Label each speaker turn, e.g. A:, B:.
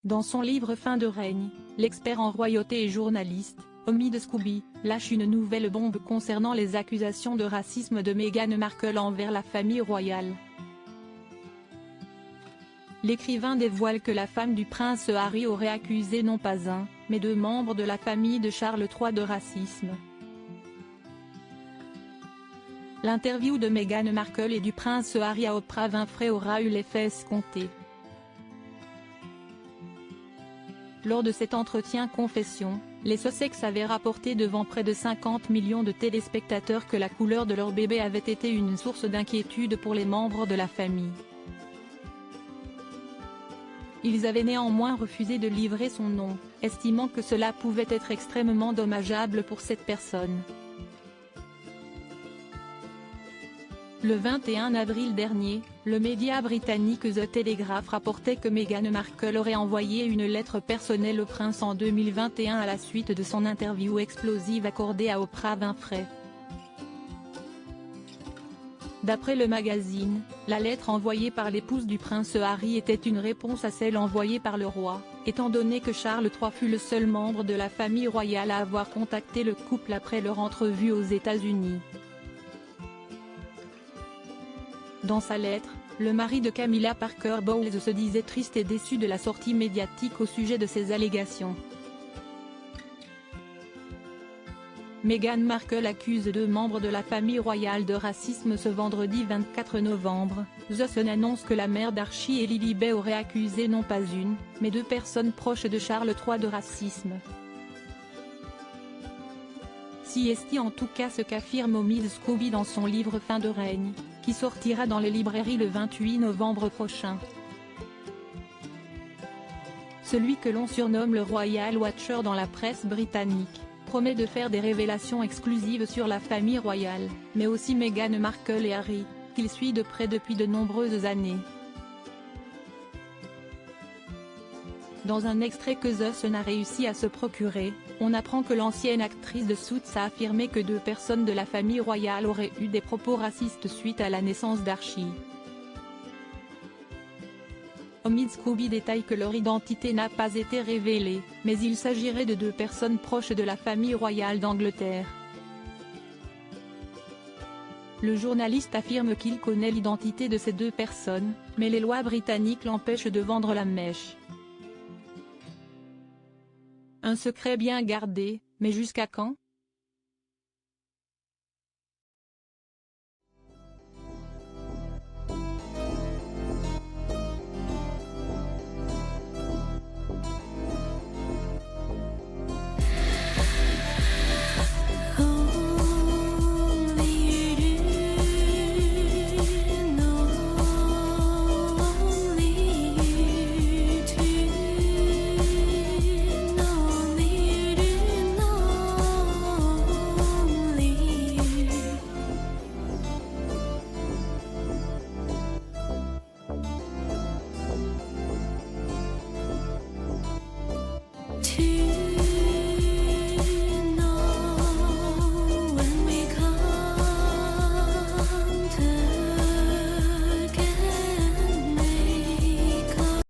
A: Dans son livre Fin de règne, l'expert en royauté et journaliste, Omid Scobie, lâche une nouvelle bombe concernant les accusations de racisme de Meghan Markle envers la famille royale. L'écrivain dévoile que la femme du prince Harry aurait accusé non pas un, mais deux membres de la famille de Charles III de racisme. L'interview de Meghan Markle et du prince Harry à Oprah Winfrey aura eu l'effet escompté. Lors de cet entretien confession, les Sussex avaient rapporté devant près de 50 millions de téléspectateurs que la couleur de leur bébé avait été une source d'inquiétude pour les membres de la famille. Ils avaient néanmoins refusé de livrer son nom, estimant que cela pouvait être extrêmement dommageable pour cette personne. Le 21 avril dernier, le média britannique The Telegraph rapportait que Meghan Markle aurait envoyé une lettre personnelle au prince en 2021 à la suite de son interview explosive accordée à Oprah Winfrey. D'après le magazine, la lettre envoyée par l'épouse du prince Harry était une réponse à celle envoyée par le roi, étant donné que Charles III fut le seul membre de la famille royale à avoir contacté le couple après leur entrevue aux États-Unis. Dans sa lettre, le mari de Camilla Parker Bowles se disait triste et déçu de la sortie médiatique au sujet de ces allégations. Meghan Markle accuse deux membres de la famille royale de racisme ce vendredi 24 novembre. The Sun annonce que la mère d'Archie et Lilibet aurait accusé non pas une, mais deux personnes proches de Charles III de racisme. Si est en tout cas ce qu'affirme Omid Scobie dans son livre Fin de règne, qui sortira dans les librairies le 28 novembre prochain. Celui que l'on surnomme le Royal Watcher dans la presse britannique, promet de faire des révélations exclusives sur la famille royale, mais aussi Meghan Markle et Harry, qu'il suit de près depuis de nombreuses années. Dans un extrait que The Sun a réussi à se procurer, on apprend que l'ancienne actrice de Suits a affirmé que deux personnes de la famille royale auraient eu des propos racistes suite à la naissance d'Archie. Omid Scobie détaille que leur identité n'a pas été révélée, mais il s'agirait de deux personnes proches de la famille royale d'Angleterre. Le journaliste affirme qu'il connaît l'identité de ces deux personnes, mais les lois britanniques l'empêchent de vendre la mèche. Un secret bien gardé, mais jusqu'à quand ?